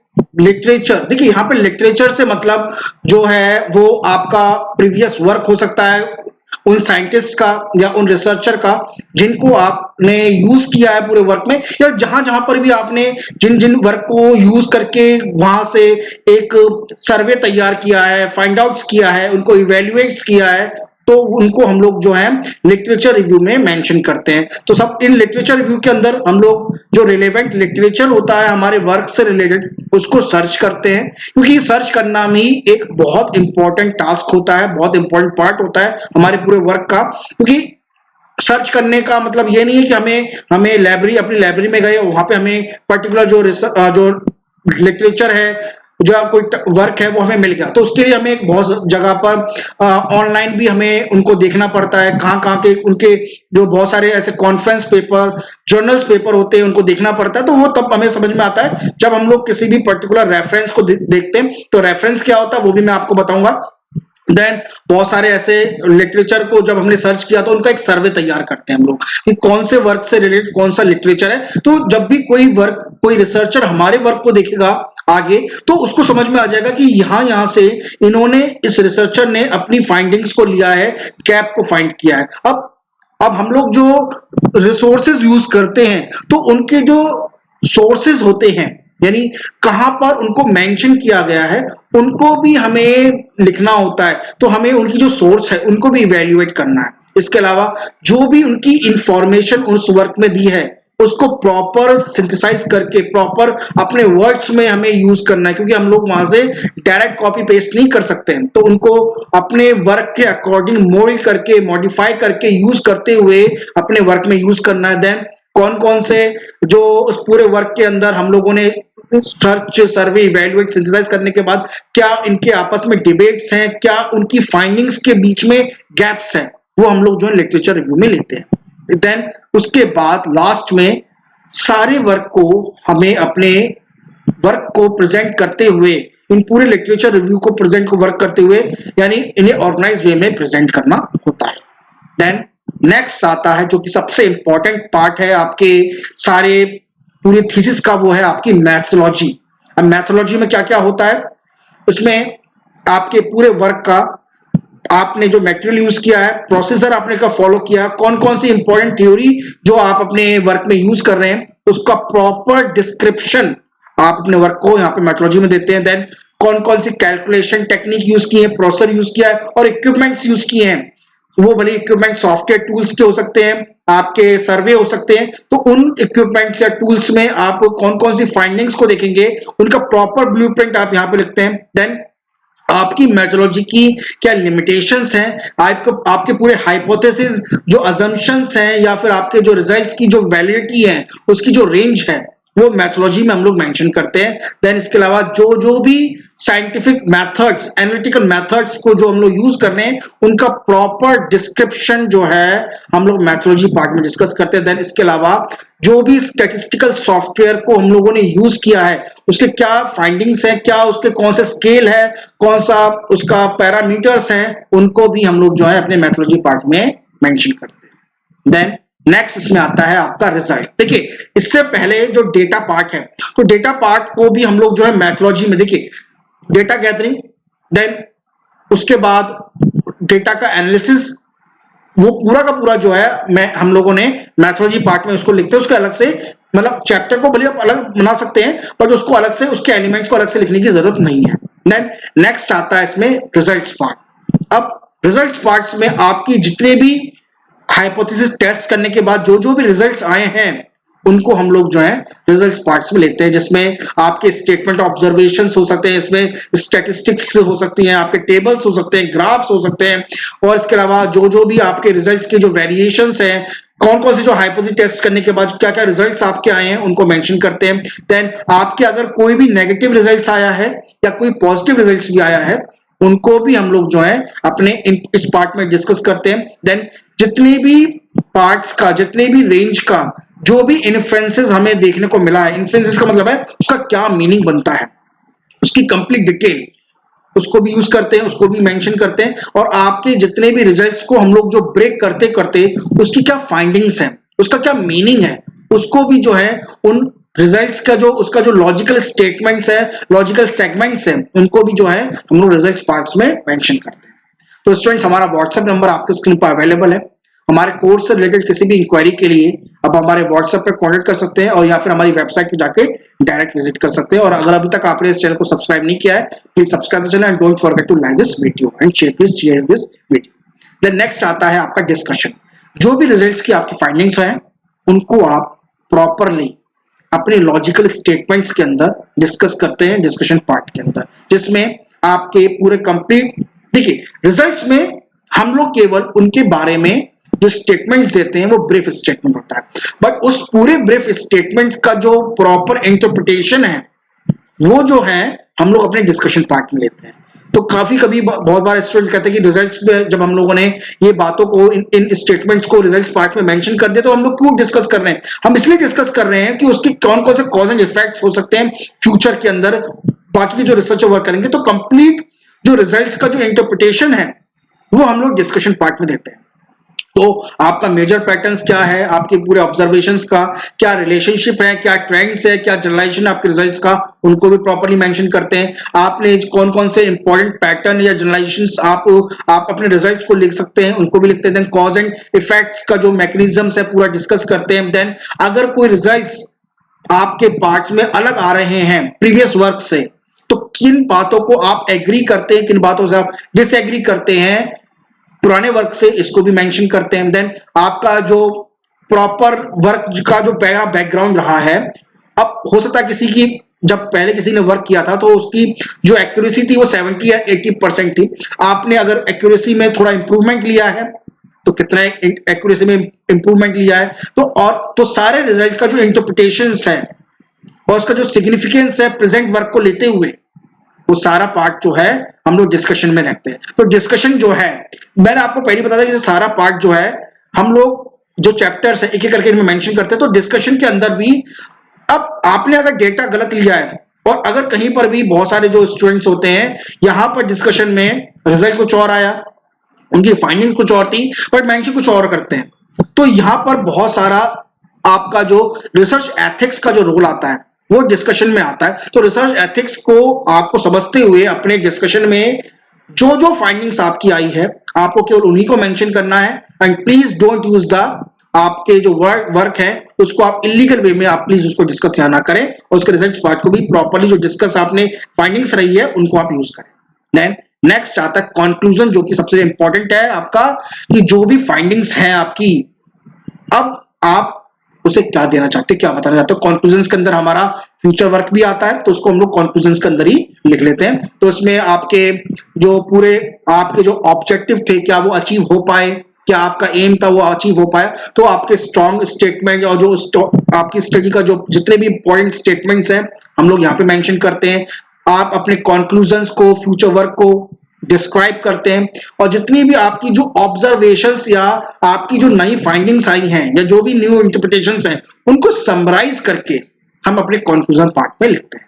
A: लिटरेचर, देखिए यहाँ पे लिटरेचर से मतलब जो है वो आपका प्रीवियस वर्क हो सकता है उन साइंटिस्ट का या उन रिसर्चर का जिनको आपने यूज किया है पूरे वर्क में, या जहां जहां पर भी आपने जिन जिन वर्क को यूज करके वहां से एक सर्वे तैयार किया है, फाइंड आउट्स किया है, उनको इवेल्युएट्स किया है, तो उनको हम लोग जो है लिटरेचर रिव्यू में मेंशन करते हैं। तो सब इन लिटरेचर रिव्यू के अंदर हम लोग जो रिलेवेंट लिटरेचर होता है हमारे वर्क से रिलेटेड उसको सर्च करते हैं, क्योंकि सर्च करना भी एक बहुत इंपॉर्टेंट टास्क होता है, बहुत इंपॉर्टेंट पार्ट होता है हमारे पूरे वर्क का। क्योंकि सर्च करने का मतलब ये नहीं है कि हमें लाइब्रेरी, अपनी लाइब्रेरी में गए वहां पे हमें पर्टिकुलर जो लिटरेचर है, जो कोई वर्क है वो हमें मिल गया, तो उसके लिए हमें बहुत जगह पर ऑनलाइन भी हमें उनको देखना पड़ता है, कहाँ के उनके जो बहुत सारे ऐसे कॉन्फ्रेंस पेपर, जर्नल्स पेपर होते हैं, उनको देखना पड़ता है। तो वो तब हमें समझ में आता है जब हम लोग किसी भी पर्टिकुलर रेफरेंस को देखते हैं। तो रेफरेंस क्या होता है वो भी मैं आपको बताऊंगा। देन बहुत सारे ऐसे लिटरेचर को जब हमने सर्च किया तो उनका एक सर्वे तैयार करते हैं हम लोग कि कौन से वर्क से रिलेटेड कौन सा लिटरेचर है। तो जब भी कोई रिसर्चर हमारे वर्क को देखेगा आगे, तो उसको समझ में आ जाएगा कि यहां से इन्होंने, इस रिसर्चर ने अपनी फाइंडिंग्स को लिया है, गैप को फाइंड किया है। अब हम लोग जो रिसोर्सेज यूज करते हैं तो उनके जो सोर्सेज होते हैं, यानी कहां पर उनको मेंशन किया गया है, उनको भी हमें लिखना होता है। तो हमें उनकी जो सोर्स है उनको भी इवेल्युएट करना है। इसके अलावा जो भी उनकी इंफॉर्मेशन उस वर्क में दी है उसको प्रॉपर सिंथेसाइज करके प्रॉपर अपने वर्ड्स में हमें यूज करना है, क्योंकि हम लोग वहां से डायरेक्ट कॉपी पेस्ट नहीं कर सकते हैं। तो उनको अपने वर्क के अकॉर्डिंग मोल्ड करके, मॉडिफाई करके, यूज करते हुए अपने वर्क में यूज करना है। देन कौन कौन से जो उस पूरे वर्क के अंदर हम लोगों ने सर्च, सर्वे, इवैल्यूएट, सिंथेसाइज करने के बाद क्या इनके आपस में डिबेट्स हैं, क्या उनकी फाइंडिंग्स के बीच में गैप्स हैं, वो हम लोग जो है लिटरेचर रिव्यू में लेते हैं। देन उसके बाद लास्ट में सारे वर्क को हमें अपने वर्क को प्रेजेंट करते हुए, इन पूरे लिटरेचर रिव्यू को प्रेजेंट को वर्क करते हुए, यानी इन्हें ऑर्गेनाइज वे में प्रेजेंट करना होता है। देन नेक्स्ट आता है जो कि सबसे इंपॉर्टेंट पार्ट है आपके सारे पूरी थीसिस का, वो है आपकी मैथोलॉजी। अब मैथोलॉजी में क्या क्या होता है, उसमें आपके पूरे वर्क का आपने जो मटेरियल यूज किया है, प्रोसीजर आपने का फॉलो किया, कौन कौन सी इंपॉर्टेंट थ्योरी जो आप अपने वर्क में यूज कर रहे हैं, उसका प्रॉपर डिस्क्रिप्शन आप अपने वर्क को यहाँ पे मैथोलॉजी में देते हैं। देन कौन कौन सी कैलकुलेशन टेक्निक यूज की है, प्रोसेसर यूज किया है और इक्विपमेंट्स यूज किए हैं, वो भले इक्विपमेंट सॉफ्टवेयर टूल्स के हो सकते हैं, आपके सर्वे हो सकते हैं। तो उन इक्विपमेंट्स या टूल्स में आप कौन कौन सी फाइंडिंग्स को देखेंगे, उनका प्रॉपर ब्लूप्रिंट आप यहाँ पे लिखते हैं। देन आपकी मेथोलॉजी की क्या लिमिटेशंस हैं, आपके पूरे हाइपोथेसिस, जो अजम्पशंस हैं, या फिर आपके जो रिजल्ट्स की जो वैलिडिटी है, उसकी जो रेंज है, वो मैथोलॉजी में हम लोग मेंशन करते हैं। देन इसके अलावा जो भी साइंटिफिक मेथड्स, एनालिटिकल मेथड्स को जो हम लोग यूज कर रहे हैं उनका प्रॉपर डिस्क्रिप्शन जो है हम लोग मैथोलॉजी पार्ट में डिस्कस करते हैं। देन इसके अलावा जो भी स्टैटिस्टिकल सॉफ्टवेयर को हम लोगों ने यूज किया है उसके क्या फाइंडिंग्स है, क्या उसके कौन से स्केल है, कौन सा उसका पैरामीटर्स हैं, उनको भी हम लोग जो है अपने मैथोलॉजी पार्ट में मेंशन करते हैं। देन नेक्स्ट इसमें आता है आपका रिजल्ट। देखिए इससे पहले जो डेटा पार्ट है, तो डेटा पार्ट को भी हम लोग जो है मैथोलॉजी में देखिए डेटा गैदरिंग, देन उसके बाद डेटा का एनालिसिस, वो पूरा का पूरा जो है हम लोगों ने मैथोलॉजी पार्ट में उसको लिखते हैं। उसके अलग से मतलब चैप्टर को भले आप अलग बना सकते हैं बट उसको अलग से उसके एलिमेंट्स को अलग से लिखने की जरूरत नहीं है। देन नेक्स्ट आता है इसमें रिजल्ट्स पार्ट। अब रिजल्ट्स पार्ट्स में आपकी जितने भी हाइपोथेसिस टेस्ट करने के बाद जो भी रिजल्ट्स आए हैं उनको हम लोग जो है रिजल्ट्स पार्ट्स में लेते हैं, जिसमें आपके स्टेटमेंट ऑब्जर्वेशंस हो सकते हैं, इसमें स्टैटिस्टिक्स हो सकती हैं, आपके टेबल्स हो सकते हैं, ग्राफ्स हो सकते हैं, और इसके अलावा जो भी आपके रिजल्ट्स के जो वेरिएशंस हैं, कौन कौन से जो हाइपोथेसिस टेस्ट करने के बाद क्या क्या रिजल्ट्स आपके आए हैं उनको मेंशन करते हैं। देन आपके अगर कोई भी नेगेटिव रिजल्ट्स आया है या कोई पॉजिटिव रिजल्ट्स भी आया है उनको भी हम लोग जो है अपने इस पार्ट में डिस्कस करते हैं। देन जितने भी पार्ट्स का, जितने भी रेंज का जो भी इन्फ्लुएंसेस हमें देखने को मिला है, इन्फ्लुएंसेस का मतलब है उसका क्या मीनिंग बनता है, उसकी कंप्लीट डिटेल, उसको भी यूज करते हैं, उसको भी मेंशन करते हैं। और आपके जितने भी रिजल्ट्स को हम लोग जो ब्रेक करते करते उसकी क्या फाइंडिंग्स हैं, उसका क्या मीनिंग है, उसको भी जो है उन रिजल्ट्स का जो उसका जो लॉजिकल स्टेटमेंट्स है, लॉजिकल सेगमेंट्स हैं, उनको भी जो है हम लोग रिजल्ट्स पार्ट्स में मेंशन करते हैं। तो स्टूडेंट्स हमारा व्हाट्सएप नंबर आपके स्क्रीन पर अवेलेबल है। हमारे कोर्स से रिलेटेड किसी भी इंक्वायरी के लिए आप हमारे व्हाट्सएप पे कांटेक्ट कर सकते हैं और या फिर हमारी वेबसाइट पे जाके डायरेक्ट विजिट कर सकते हैं। और अगर अभी तक आपने इस चैनल को सब्सक्राइब नहीं किया है please subscribe the channel and don't forget to like this video and share this video. Then next आता है आपका डिस्कशन। जो भी रिजल्ट्स की आपकी फाइंडिंग्स हैं उनको आप प्रॉपरली अपने लॉजिकल स्टेटमेंट्स के अंदर डिस्कस करते हैं डिस्कशन पार्ट के अंदर, जिसमें आपके पूरे कंप्लीट देखिए रिजल्ट्स में हम लोग केवल उनके बारे में जो स्टेटमेंट्स देते हैं वो ब्रीफ स्टेटमेंट होता है, बट उस पूरे ब्रीफ स्टेटमेंट्स का जो प्रॉपर इंटरप्रिटेशन है वो जो है हम लोग अपने डिस्कशन पार्ट में लेते हैं। तो काफी कभी बहुत बार स्टूडेंट्स कहते हैं कि रिजल्ट्स में जब हम लोगों ने ये बातों को इन स्टेटमेंट्स को रिजल्ट्स पार्ट में मेंशन कर दिया तो हम लोग क्यों डिस्कस कर रहे हैं? हम इसलिए डिस्कस कर रहे हैं कि उसके कौन कौन से कॉज एंड इफेक्ट्स हो सकते हैं फ्यूचर के अंदर। बाकी की जो रिसर्च वर्क करेंगे तो कंप्लीट जो रिजल्ट्स का जो इंटरप्रिटेशन है वो हम लोग डिस्कशन पार्ट में देते हैं। तो आपका मेजर पैटर्न्स क्या है, आपके पूरे ऑब्जर्वेशंस का क्या रिलेशनशिप है, क्या ट्रेंड्स है, क्या जनरलाइजेशन आपके रिजल्ट्स का, उनको भी प्रॉपर्ली मेंशन करते हैं। आपने कौन कौन से इंपॉर्टेंट पैटर्न या जनरलाइजेशंस आप अपने रिजल्ट्स को लिख सकते हैं उनको भी लिखते हैं। देन कॉज एंड इफेक्ट्स का जो मैकेनिज्म्स है पूरा डिस्कस करते हैं। देन अगर कोई रिजल्ट्स आपके पार्ट्स में अलग आ रहे हैं प्रीवियस वर्क से तो किन बातों को आप एग्री करते हैं, किन बातों से आप डिसएग्री करते हैं पुराने वर्क से, इसको भी मेंशन करते हैं। देन आपका जो प्रॉपर वर्क का जो बैकग्राउंड रहा है, अब हो सकता है किसी की जब पहले किसी ने वर्क किया था तो उसकी जो एक्यूरेसी थी वो 70 या 80% थी। आपने अगर एक्यूरेसी में थोड़ा इंप्रूवमेंट लिया है तो कितना एक्यूरेसी में इंप्रूवमेंट लिया है, तो सारे रिजल्ट का जो इंटरप्रिटेशन है और उसका जो सिग्निफिकेंस है प्रेजेंट वर्क को लेते हुए वो सारा पार्ट जो है हम लोग डिस्कशन में रखते हैं। तो डिस्कशन जो है मैंने आपको पहले बता दिया कि सारा पार्ट जो है हम लोग जो चैप्टर्स है एक एक करके इनमें मेंशन करते हैं। तो डिस्कशन के अंदर भी अब आपने अगर डेटा गलत लिया है और अगर कहीं पर भी बहुत सारे जो स्टूडेंट्स होते हैं यहां पर डिस्कशन में रिजल्ट कुछ और आया, उनकी फाइंडिंग कुछ और थी बट मेंशन कुछ और करते हैं, तो यहां पर बहुत सारा आपका जो रिसर्च एथिक्स का जो रोल आता है वो डिस्कशन में आता है। तो रिसर्च एथिक्स को आपको समझते हुए अपने डिस्कशन में जो फाइंडिंग्स आपकी आई है आपको केवल उन्हीं को मेंशन करना है। And please don't use the आपके जो वर्क है उसको आप इलीगल वे में आप प्लीज उसको डिस्कस यहाँ ना करें और उसके रिजल्ट पार्ट को भी प्रॉपर्ली जो डिस्कस आपने फाइंडिंग्स रही है उनको आप यूज करें। देन नेक्स्ट आता है कंक्लूजन, जो कि सबसे इंपॉर्टेंट है आपका कि जो भी फाइंडिंग्स हैं आपकी अब आप उसे क्या देना चाहते हैं, क्या बताना चाहते हो। कंक्लूजन्स के अंदर हमारा फ्यूचर वर्क भी आता है तो उसको हम लोग कंक्लूजन्स के अंदर ही लिख लेते हैं। तो इसमें आपके जो पूरे आपके जो ऑब्जेक्टिव थे क्या वो अचीव हो पाए, क्या आपका एम था वो अचीव हो पाया, तो आपके स्ट्रॉन्ग स्टेटमेंट और जो आपकी स्टडी का जो जितने भी इंपॉर्टेंट स्टेटमेंट्स हैं हम लोग यहाँ पे मेंशन करते हैं। आप अपने कंक्लूजन्स को, फ्यूचर वर्क को डिस्क्राइब करते हैं, और जितनी भी आपकी जो ऑब्जर्वेशंस या आपकी जो नई फाइंडिंग्स आई हैं या जो भी न्यू इंटरप्रिटेशंस हैं उनको समराइज करके हम अपने कंक्लूजन पार्ट में लिखते हैं,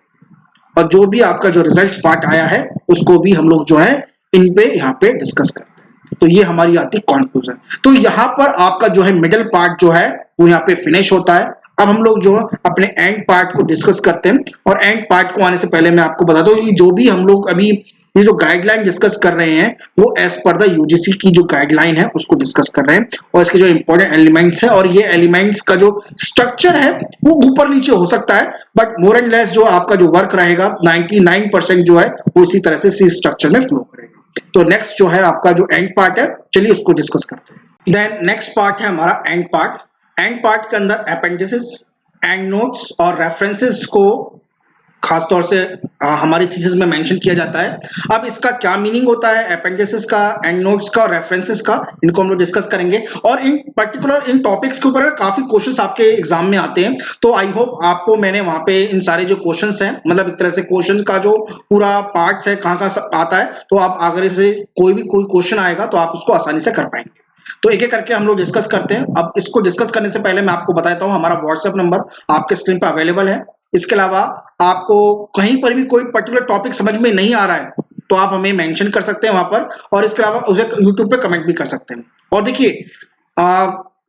A: और जो भी आपका जो रिजल्ट पार्ट आया है उसको भी हम लोग जो है इन पे यहाँ पे डिस्कस करते हैं। तो ये हमारी आती कंक्लूजन। तो यहाँ पर आपका जो है मिडिल पार्ट जो है वो यहाँ पे फिनिश होता है। अब हम लोग जो अपने एंड पार्ट को डिस्कस करते हैं, और एंड पार्ट को आने से पहले मैं आपको बता दूं जो भी हम लोग अभी ये जो गाइडलाइन डिस्कस कर रहे हैं वो एज पर द यूजीसी की जो गाइडलाइन है उसको डिस्कस कर रहे हैं, और इसके जो इंपॉर्टेंट एलिमेंट्स है और ये एलिमेंट्स का जो स्ट्रक्चर है वो ऊपर नीचे हो सकता है, बट मोर एंड लेस जो आपका जो वर्क रहेगा 99% जो है वो इसी तरह से सी स्ट्रक्चर में फ्लो करेगा। तो नेक्स्ट जो है आपका जो एंड पार्ट है, चलिए उसको डिस्कस करते हैं। देन नेक्स्ट पार्ट है हमारा एंड पार्ट। एंड पार्ट के अंदर अपेंडिसेस, एंड नोट्स और रेफरेंसेस को खासतौर से हमारी थीसिस में मेंशन किया जाता है। अब इसका क्या मीनिंग होता है अपेंडिसेस का, एंड नोट्स का, रेफरेंसेस का, इनको हम लोग डिस्कस करेंगे। और इन पर्टिकुलर इन टॉपिक्स के ऊपर काफी क्वेश्चंस आपके एग्जाम में आते हैं, तो आई होप आपको मैंने वहां पे इन सारे जो क्वेश्चंस हैं, मतलब एक तरह से क्वेश्चन का जो पूरा पार्ट है कहाँ कहाँ आता है, तो आप अगर इसे कोई क्वेश्चन आएगा तो आप उसको आसानी से कर पाएंगे। तो एक एक करके हम लोग डिस्कस करते हैं। अब इसको डिस्कस करने से पहले मैं आपको बताता हूँ हमारा व्हाट्सएप नंबर आपके स्क्रीन पर अवेलेबल है। इसके अलावा आपको कहीं पर भी कोई पर्टिकुलर टॉपिक समझ में नहीं आ रहा है तो आप हमें मेंशन कर सकते हैं वहां पर, और इसके अलावा उसे यूट्यूब पे कमेंट भी कर सकते हैं। और देखिए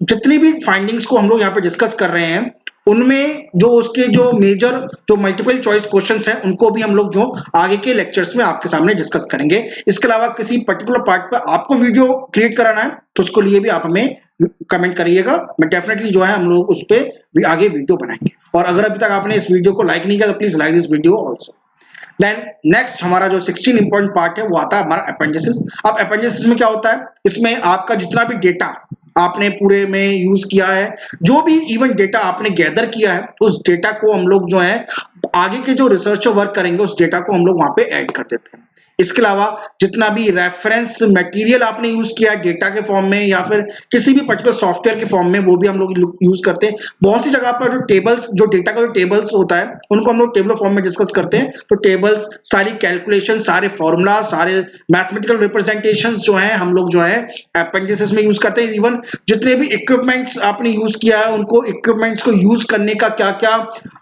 A: जितनी भी फाइंडिंग्स को हम लोग यहाँ पे डिस्कस कर रहे हैं उनमें जो उसके जो मेजर जो मल्टीपल चॉइस क्वेश्चंस हैं उनको भी हम लोग जो आगे के लेक्चर्स में आपके सामने डिस्कस करेंगे। इसके अलावा किसी पर्टिकुलर पार्ट पर आपको वीडियो क्रिएट कराना है तो उसको लिए भी आप हमें कमेंट करिएगा, मैं डेफिनेटली जो है हम लोग उस पर आगे वीडियो बनाएंगे। और अगर अभी तक आपने इस वीडियो को लाइक नहीं किया तो please like this video also. Then next हमारा जो 16 इंपॉर्टेंट पार्ट है वो आता है हमारा अपेंडिसेस। अब अपेंडिसेस में क्या होता है, इसमें आपका जितना भी डेटा आपने पूरे में यूज किया है, जो भी इवन डेटा आपने गैदर किया है उस डेटा को हम लोग जो है आगे के जो रिसर्चर वर्क करेंगे उस डेटा को हम लोग वहां पे ऐड कर देते हैं। इसके अलावा जितना भी रेफरेंस मटेरियल आपने यूज किया है डेटा के फॉर्म में या फिर किसी भी पर्टिकुलर सॉफ्टवेयर के फॉर्म में वो भी हम लोग यूज करते हैं। बहुत सी जगह पर जो टेबल्स, जो डेटा का जो टेबल्स होता है उनको हम लोग टेबल फॉर्म में डिस्कस करते हैं। तो टेबल्स, सारी कैलकुलेशन, सारे फॉर्मूला, सारे मैथमेटिकल रिप्रेजेंटेशंस जो है हम लोग जो है अपेंडिसेस में यूज करते हैं। इवन जितने भी इक्विपमेंट्स आपने यूज किया है उनको इक्विपमेंट्स को यूज करने का क्या क्या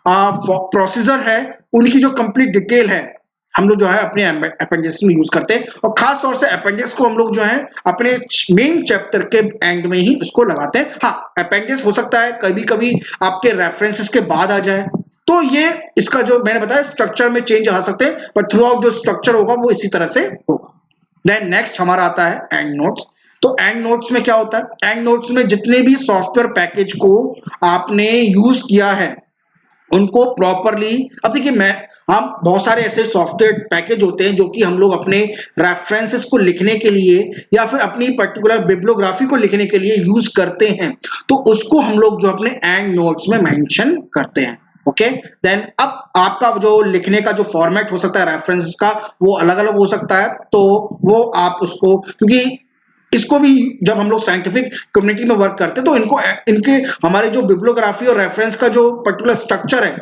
A: प्रोसीजर है उनकी जो कंप्लीट डिटेल है हम लोग जो है अपने अपेंडिक्स में यूज करते हैं। और खास तौर से अपेंडिक्स को हम लोग जो है अपने मेन चैप्टर के एंड में ही उसको लगाते हैं। हाँ, अपेंडिक्स हो सकता है कभी कभी आपके रेफरेंसेस के बाद आ जाए, तो ये इसका जो मैंने बताया स्ट्रक्चर में चेंज आ सकते हैं, पर थ्रू आउट जो स्ट्रक्चर होगा वो इसी तरह से होगा। देन नेक्स्ट हमारा आता है एंड नोट्स। तो एंड नोट्स में क्या होता है, एंड नोट्स में जितने भी सॉफ्टवेयर पैकेज को आपने यूज किया है उनको प्रॉपरली, अब देखिए हम बहुत सारे ऐसे सॉफ्टवेयर पैकेज होते हैं जो कि हम लोग अपने रेफरेंसेस को लिखने के लिए या फिर अपनी पर्टिकुलर बिब्लियोग्राफी को लिखने के लिए यूज करते हैं, तो उसको हम लोग जो अपने एंड नोट्स में मेंशन करते हैं। ओके, देन अब आपका जो लिखने का जो फॉर्मेट हो सकता है रेफरेंसेस का वो अलग अलग हो सकता है, तो वो आप उसको, क्योंकि इसको भी जब हम लोग साइंटिफिक कम्युनिटी में वर्क करते हैं तो इनके हमारे जो बिब्लियोग्राफी और रेफरेंस का जो पर्टिकुलर स्ट्रक्चर है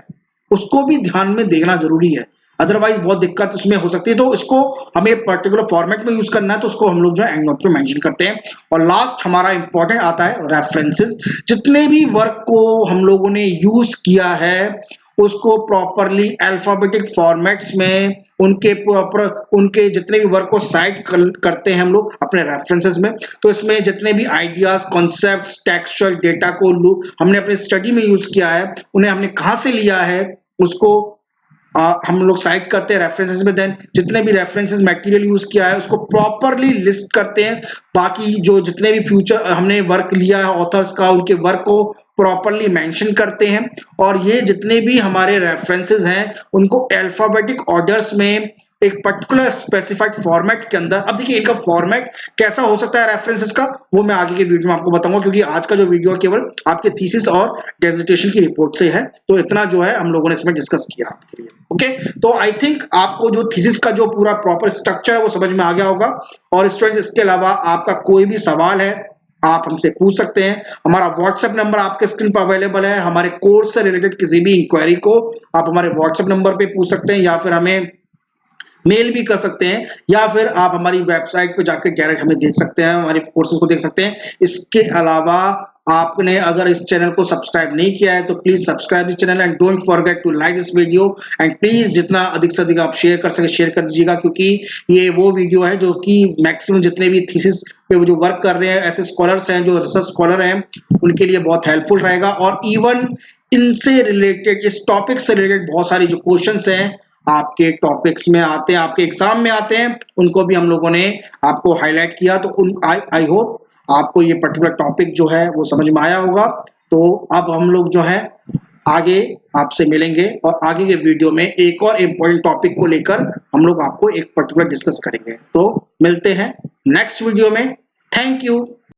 A: उसको भी ध्यान में देखना जरूरी है, अदरवाइज बहुत दिक्कत उसमें हो सकती है। तो इसको हमें पर्टिकुलर फॉर्मेट में यूज करना है तो उसको हम लोग जो है एंड नोट पे मेंशन करते हैं। और लास्ट हमारा इंपॉर्टेंट आता है रेफरेंसेस। जितने भी वर्क को हम लोगों ने यूज किया है उसको प्रॉपरली अल्फाबेटिक फॉर्मेट्स में उनके जितने भी वर्क को साइट करते हैं हम लोग अपने रेफरेंसेस में। तो इसमें जितने भी आइडियाज, कॉन्सेप्ट्स, टेक्सचुअल डेटा को हमने अपनी स्टडी में यूज किया है, उन्हें हमने कहाँ से लिया है उसको हम लोग साइट करते हैं रेफरेंसेस में। देन जितने भी रेफरेंसेस मटेरियल यूज किया है उसको प्रॉपरली लिस्ट करते हैं। बाकी जो जितने भी फ्यूचर हमने वर्क लिया है ऑथर्स का, उनके वर्क को प्रॉपरली मेंशन करते हैं। और ये जितने भी हमारे रेफरेंसेस हैं उनको अल्फाबेटिक ऑर्डर्स में एक पर्टिकुलर स्पेसिफाइड फॉर्मेट के अंदर, अब देखिए इनका फॉर्मेट कैसा हो सकता है रेफरेंसेस का वो मैं आगे के वीडियो में आपको बताऊंगा, क्योंकि आज का जो वीडियो केवल आपके थीसिस और डिसर्टेशन की रिपोर्ट से है। तो इतना जो है हम लोगों ने इसमें डिस्कस किया आपके लिए। ओके, तो आई थिंक आपको जो थीसिस का जो पूरा प्रॉपर स्ट्रक्चर है वो समझ में आ गया होगा। और स्टूडेंट्स, इसके अलावा आपका कोई भी सवाल है आप हमसे पूछ सकते हैं। हमारा व्हाट्सएप नंबर आपके स्क्रीन पर अवेलेबल है। हमारे कोर्स से रिलेटेड किसी भी इंक्वायरी को आप हमारे व्हाट्सएप नंबर पे पूछ सकते हैं, या फिर हमें मेल भी कर सकते हैं, या फिर आप हमारी वेबसाइट पे जाकर डायरेक्ट हमें देख सकते हैं, हमारे कोर्सेज को देख सकते हैं। इसके अलावा आपने अगर इस चैनल को सब्सक्राइब नहीं किया है तो please subscribe this channel and don't forget to like this video and please जितना अधिक से अधिक आप शेयर कर सके शेयर कर दीजिएगा, क्योंकि ये वो वीडियो है जो कि मैक्सिमम जितने भी थीसिस पे जो वर्क कर रहे हैं, ऐसे स्कॉलर्स हैं जो रिसर्च स्कॉलर हैं, उनके लिए बहुत हेल्पफुल रहेगा। और इवन इनसे रिलेटेड, इस टॉपिक से रिलेटेड बहुत सारी जो क्वेश्चंस हैं आपके टॉपिक्स में आते हैं, आपके एग्जाम में आते हैं, उनको भी हम लोगों ने आपको हाईलाइट किया। तो उन आई होप आपको ये पर्टिकुलर टॉपिक जो है वो समझ में आया होगा। तो अब हम लोग जो है आगे आपसे मिलेंगे और आगे के वीडियो में एक और इम्पोर्टेंट टॉपिक को लेकर हम लोग आपको एक पर्टिकुलर डिस्कस करेंगे। तो मिलते हैं नेक्स्ट वीडियो में। Thank you.